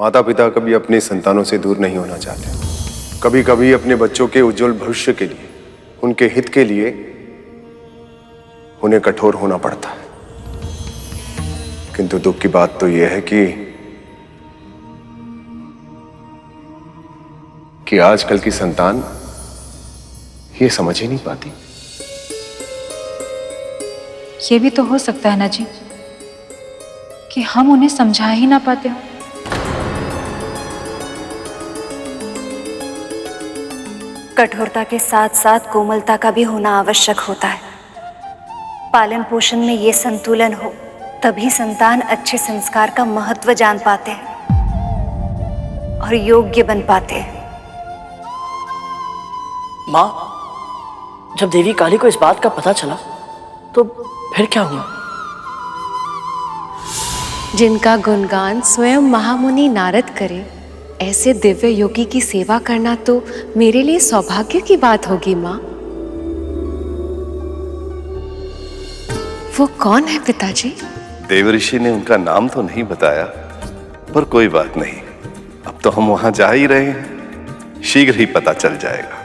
माता पिता कभी अपने संतानों से दूर नहीं होना चाहते। कभी कभी अपने बच्चों के उज्जवल भविष्य के लिए, उनके हित के लिए उन्हें कठोर होना पड़ता है। किंतु दुख की बात तो यह है कि आजकल की संतान ये समझ ही नहीं पाती। ये भी तो हो सकता है ना जी कि हम उन्हें समझा ही ना पाते हो। कठोरता के साथ साथ कोमलता का भी होना आवश्यक होता है। पालन पोषण में ये संतुलन हो, तभी संतान अच्छे संस्कार का महत्व जान पाते हैं और योग्य बन पाते हैं। माँ, जब देवी काली को इस बात का पता चला तो फिर क्या हुआ? जिनका गुणगान स्वयं महामुनि नारद करे, ऐसे दिव्य योगी की सेवा करना तो मेरे लिए सौभाग्य की बात होगी माँ। वो कौन है पिताजी? देवऋषि ने उनका नाम तो नहीं बताया, पर कोई बात नहीं, अब तो हम वहां जा ही रहे हैं, शीघ्र ही पता चल जाएगा।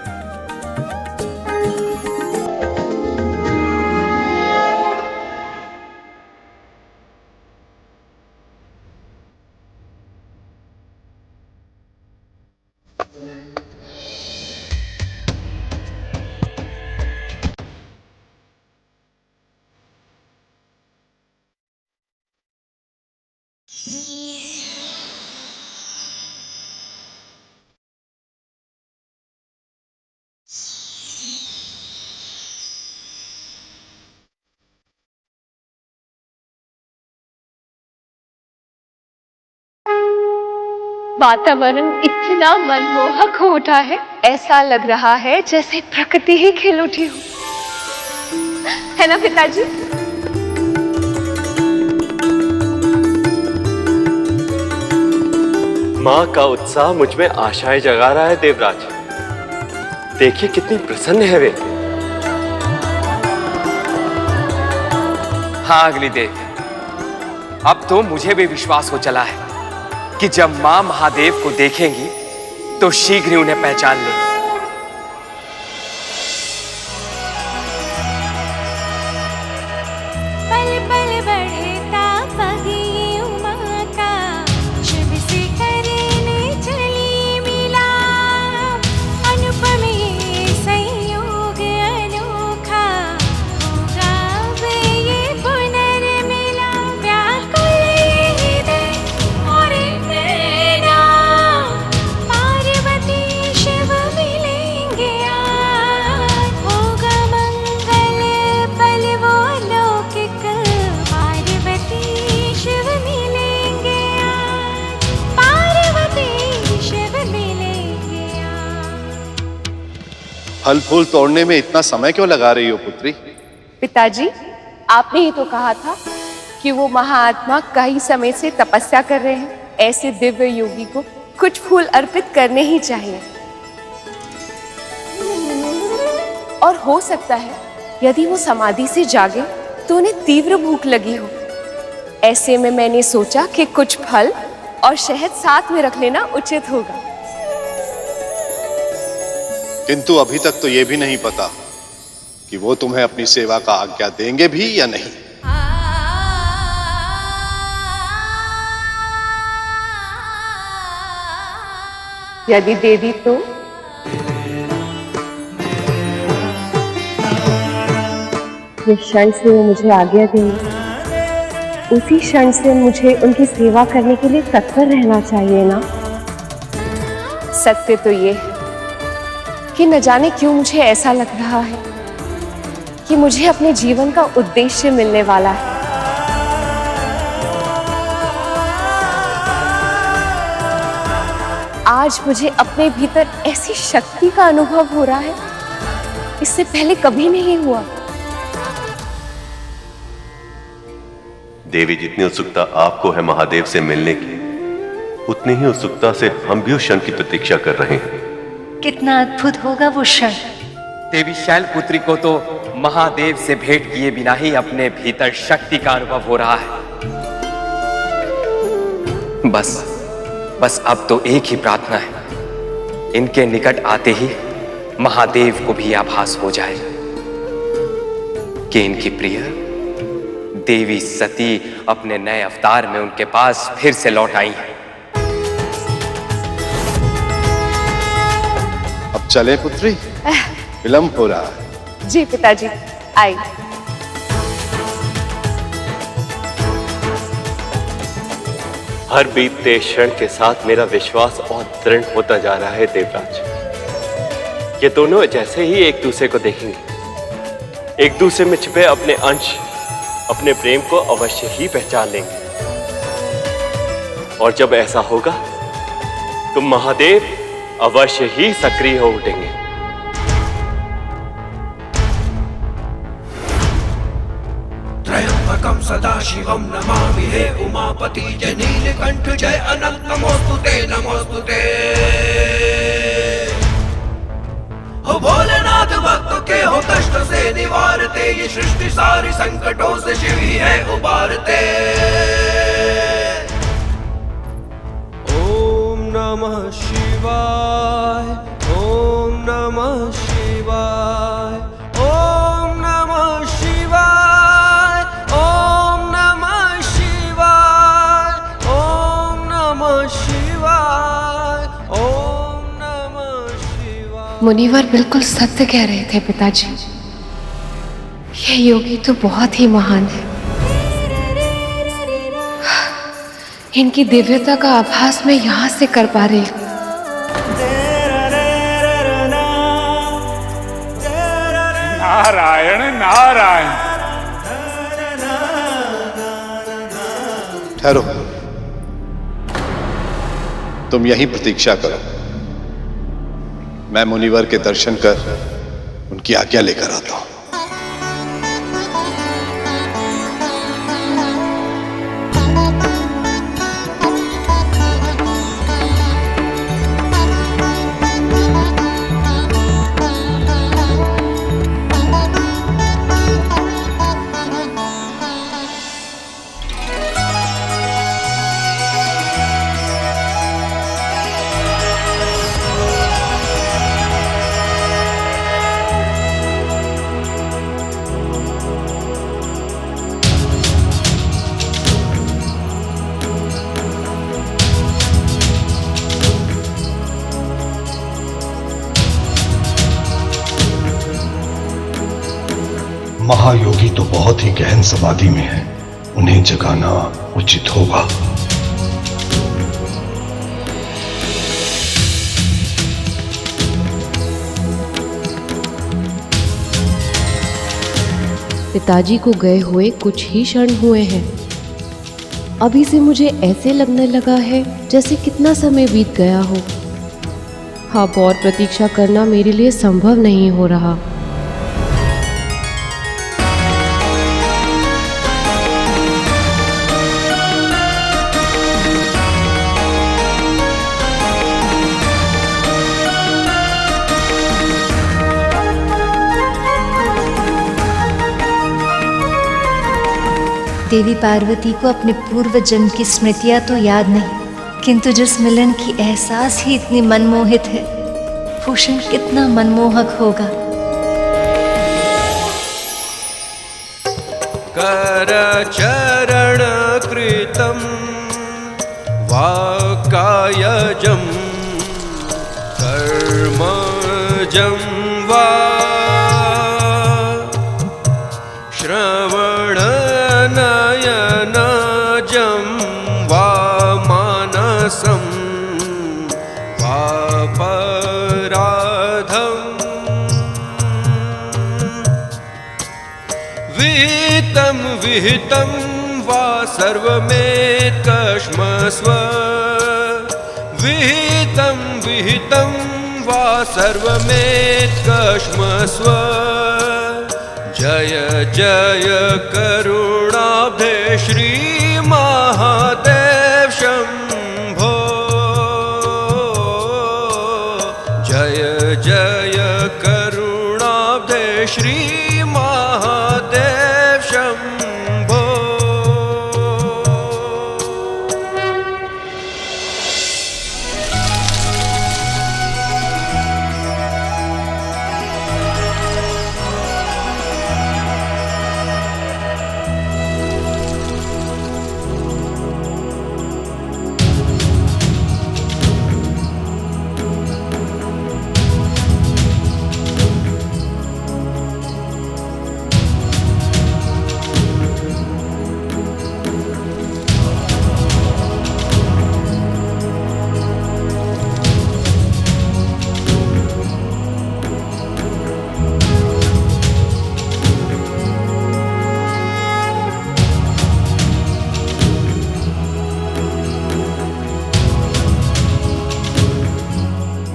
वातावरण इतना मनमोहक हो उठा है, ऐसा लग रहा है जैसे प्रकृति ही खिल उठी हो, है ना पिताजी? माँ का उत्साह मुझ में आशाएं जगा रहा है देवराज। देखिए कितनी प्रसन्न है वे। हाँ अग्निदेव, अब तो मुझे भी विश्वास हो चला है कि जब मां महादेव को देखेंगी तो शीघ्र ही उन्हें पहचान लेंगी। पल पल बढ़ता पगी उमा का, शिव से करने चली मिला, अनुपम ये संयोग अनोखा, होगा अब ये पुनर्मिला, व्याकुल ये हृदय और नैना, पार्वती शिव मिलेंगे आज, होगा मंगल पल वो लौकिक, पार्वती शिव मिलेंगे आज, पार्वती शिव मिलेंगे आज। फल फूल तोड़ने में इतना समय क्यों लगा रही हो पुत्री? पिताजी, आपने ही तो कहा था कि वो महाआत्मा कई समय से तपस्या कर रहे हैं, ऐसे दिव्य योगी को कुछ फूल अर्पित करने ही चाहिए। और हो सकता है यदि वो समाधि से जागे तो उन्हें तीव्र भूख लगी हो। ऐसे में मैंने सोचा कि कुछ फल और शहद साथ में रख लेना उचित होगा। किंतु अभी तक तो ये भी नहीं पता कि वो तुम्हें अपनी सेवा का आज्ञा देंगे भी या नहीं। यदि दे दी तो जिस क्षण से वो मुझे आज्ञा देंगे, उसी क्षण से मुझे उनकी सेवा करने के लिए तत्पर रहना चाहिए ना। सत्य तो ये है कि न जाने क्यों मुझे ऐसा लग रहा है कि मुझे अपने जीवन का उद्देश्य मिलने वाला है। आज मुझे अपने भीतर ऐसी शक्ति का अनुभव हो रहा है, इससे पहले कभी नहीं हुआ। देवी, जितनी उत्सुकता आपको है महादेव से मिलने की, उतनी ही उत्सुकता से हम भी उस क्षण की प्रतीक्षा कर रहे हैं। कितना अद्भुत होगा वो क्षण। देवी शैलपुत्री को तो महादेव से भेंट किए बिना ही अपने भीतर शक्ति का अनुभव हो रहा है। बस बस अब तो एक ही प्रार्थना है, इनके निकट आते ही महादेव को भी आभास हो जाए कि इनकी प्रिय देवी सती अपने नए अवतार में उनके पास फिर से लौट आई हैं। अब चले पुत्री, विलंब हो रहा है। जी पिताजी, आई। हर बीतते क्षण के साथ मेरा विश्वास और दृढ़ होता जा रहा है देवराज। ये दोनों जैसे ही एक दूसरे को देखेंगे, एक दूसरे में छिपे अपने अंश, अपने प्रेम को अवश्य ही पहचान लेंगे। और जब ऐसा होगा तो महादेव अवश्य ही सक्रिय हो उठेंगे। त्रयंबकं सदाशिवं नमामि हे उमापति जय नीलकंठ जय अनंत नमोस्तुते नमोस्तुते। हो भोलेनाथ भक्तों के हो कष्ट से निवारते, ये सृष्टि सारी संकटों से शिव ही है उबारते। ओम नमः शिवाय, ओम नमः शिवाय, ओम नमः शिवाय, ओम नमः शिवाय, ओम नमः शिवाय, ओम नमः शिवाय। मुनिवर बिल्कुल सत्य कह रहे थे पिताजी, ये योगी तो बहुत ही महान है। इनकी दिव्यता का आभास मैं यहाँ से कर पा रही हूँ। नारायण नारायण। ठहरो, तुम यहीं प्रतीक्षा करो, मैं मुनिवर के दर्शन कर उनकी आज्ञा लेकर आता हूं। महायोगी तो बहुत ही गहन समाधि में है, उन्हें जगाना उचित होगा। पिताजी को गए हुए कुछ ही क्षण हुए हैं, अभी से मुझे ऐसे लगने लगा है जैसे कितना समय बीत गया हो। अब और प्रतीक्षा करना मेरे लिए संभव नहीं हो रहा। देवी पार्वती को अपने पूर्व जन्म की स्मृतियां तो याद नहीं, किंतु जिस मिलन की एहसास ही इतनी मनमोहित है, भूषण कितना मनमोहक होगा। कर चरण कृतं वाकायजं कर्मजं वा श्रवणनयनजं वा मानसं वापराधं विहितं विहितं वा सर्वमेतत्कश्मस्व विहितं विहितं वा सर्वमेतत्कश्मस्व जय जय करुणाब्धे श्री महादेव शंभो जय जय करुणाब्धे श्री महादेव शंभो।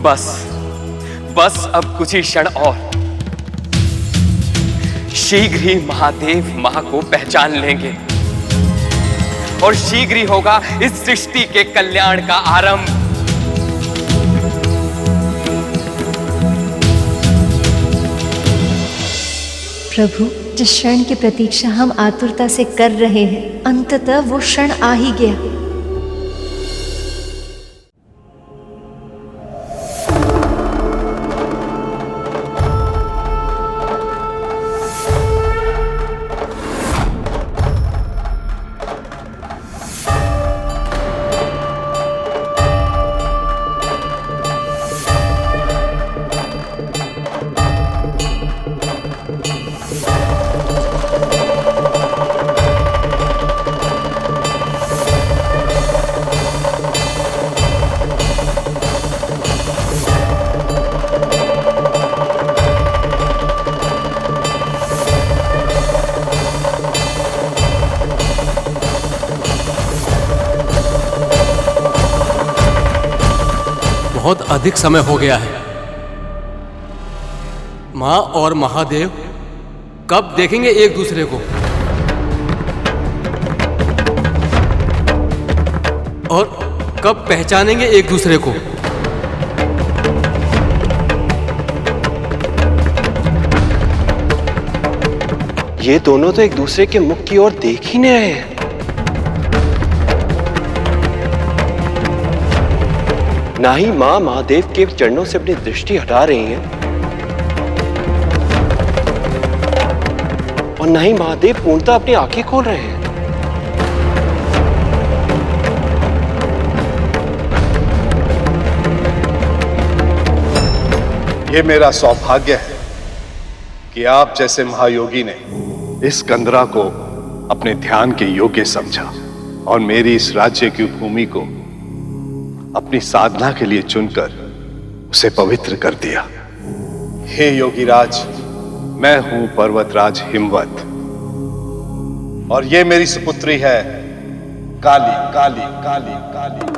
बस अब कुछ ही क्षण और शीघ्र ही महादेव मां को पहचान लेंगे और शीघ्र ही होगा इस सृष्टि के कल्याण का आरंभ। प्रभु, जिस क्षण की प्रतीक्षा हम आतुरता से कर रहे हैं, अंततः वो क्षण आ ही गया। बहुत अधिक समय हो गया है। मां और महादेव कब देखेंगे एक दूसरे को और कब पहचानेंगे एक दूसरे को? ये दोनों तो एक दूसरे के मुख की ओर देख ही नहीं रहे हैं। ना ही मां महादेव के चरणों से अपनी दृष्टि हटा रही हैं और ना ही महादेव पूर्णतः अपनी आंखें खोल रहे हैं। ये मेरा सौभाग्य है कि आप जैसे महायोगी ने इस कंदरा को अपने ध्यान के योग्य समझा और मेरी इस राज्य की भूमि को अपनी साधना के लिए चुनकर उसे पवित्र कर दिया। हे योगीराज, मैं हूं पर्वतराज हिमवत और ये मेरी सुपुत्री है काली काली काली काली।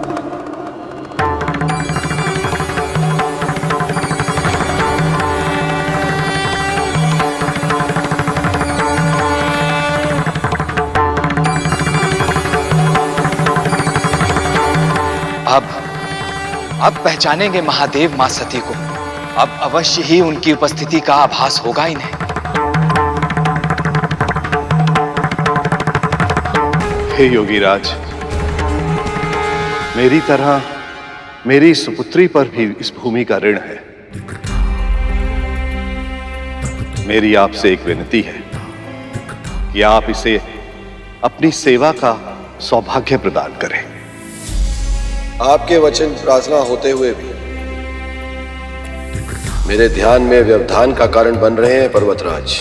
अब पहचानेंगे महादेव मां सती को। अब अवश्य ही उनकी उपस्थिति का आभास होगा इन्हें। हे योगीराज, मेरी तरह मेरी सुपुत्री पर भी इस भूमि का ऋण है। मेरी आपसे एक विनती है कि आप इसे अपनी सेवा का सौभाग्य प्रदान करें। आपके वचन प्रार्थना होते हुए भी मेरे ध्यान में व्यवधान का कारण बन रहे हैं पर्वतराज।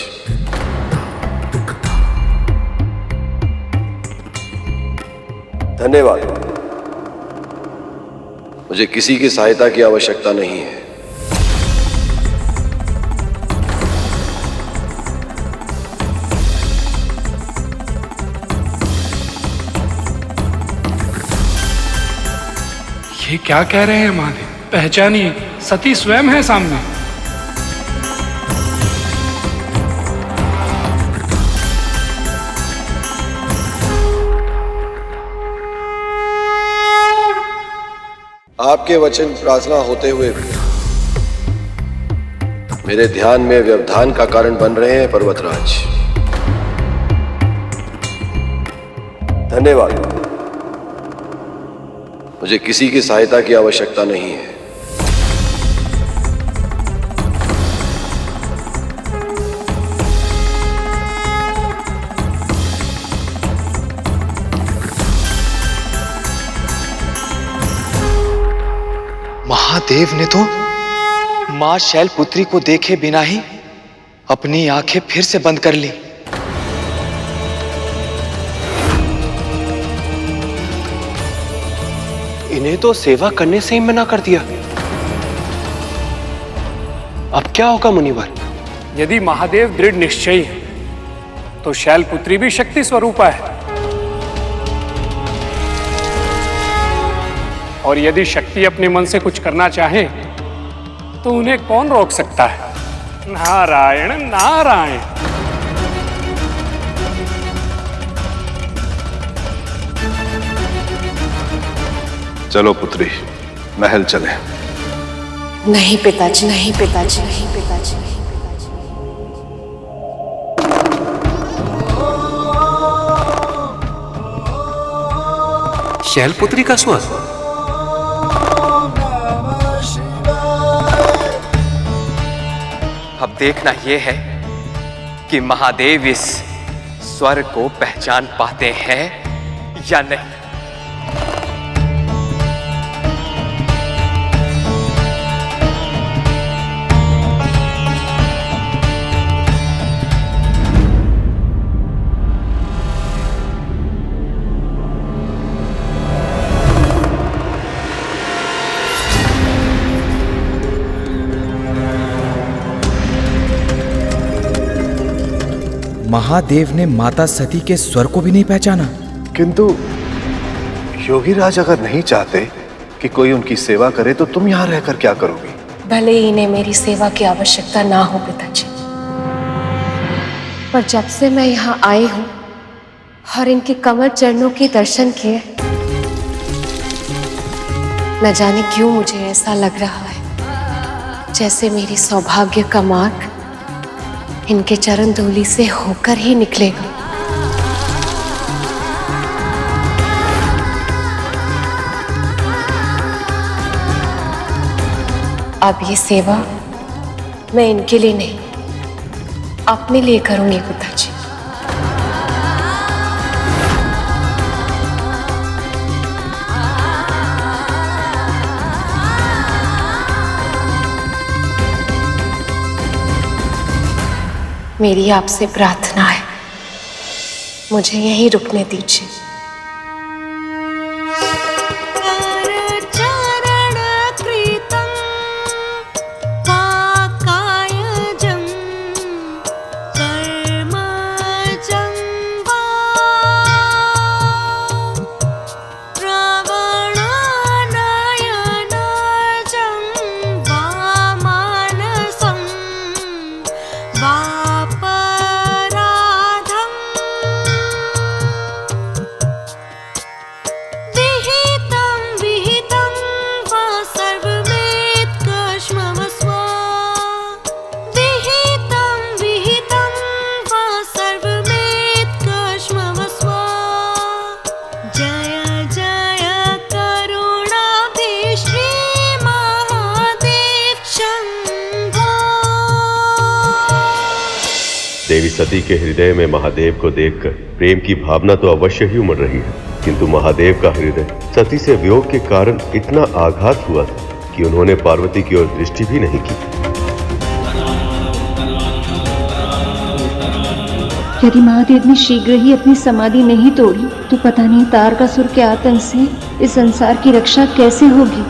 धन्यवाद, मुझे किसी की सहायता की आवश्यकता नहीं है। ये क्या कह रहे हैं महादेव? पहचानिए, सती स्वयं है सामने। आपके वचन प्रार्थना होते हुए भी मेरे ध्यान में व्यवधान का कारण बन रहे हैं पर्वतराज। धन्यवाद, मुझे किसी की सहायता की आवश्यकता नहीं है। महादेव ने तो मां शैलपुत्री को देखे बिना ही अपनी आंखें फिर से बंद कर ली। इन्हें तो सेवा करने से ही मना कर दिया। अब क्या होगा मुनिवर? यदि महादेव दृढ़ निश्चयी है तो शैलपुत्री भी शक्ति स्वरूपा है, और यदि शक्ति अपने मन से कुछ करना चाहे तो उन्हें कौन रोक सकता है? नारायण नारायण। चलो पुत्री, महल चले। नहीं पिताजी, नहीं पिताजी, नहीं पिताजी, नहीं। शैलपुत्री का स्वर। अब देखना यह है कि महादेव इस स्वर को पहचान पाते हैं या नहीं। महादेव ने माता सती के स्वर को भी नहीं पहचाना। किंतु योगीराज अगर नहीं चाहते कि कोई उनकी सेवा करे तो तुम यहाँ रहकर क्या करोगी? भले ही इन्हें मेरी सेवा की आवश्यकता ना हो पिताजी, पर जब से मैं यहाँ आई हूँ और इनके कमल चरणों के दर्शन किए, न जाने क्यों मुझे ऐसा लग रहा है जैसे मेरी सौभाग्य का मार्ग इनके चरण धूलि से होकर ही निकलेगा। अब ये सेवा मैं इनके लिए नहीं, अपने लिए करूंगी पिताजी। मेरी आपसे प्रार्थना है, मुझे यहीं रुकने दीजिए। देवी सती के हृदय में महादेव को देखकर प्रेम की भावना तो अवश्य ही उमड़ रही है, किंतु महादेव का हृदय सती से वियोग के कारण इतना आघात हुआ था कि उन्होंने पार्वती की ओर दृष्टि भी नहीं की। यदि महादेव ने शीघ्र ही अपनी समाधि नहीं तोड़ी तो पता नहीं तारकासुर के आतंक से इस संसार की रक्षा कैसे होगी।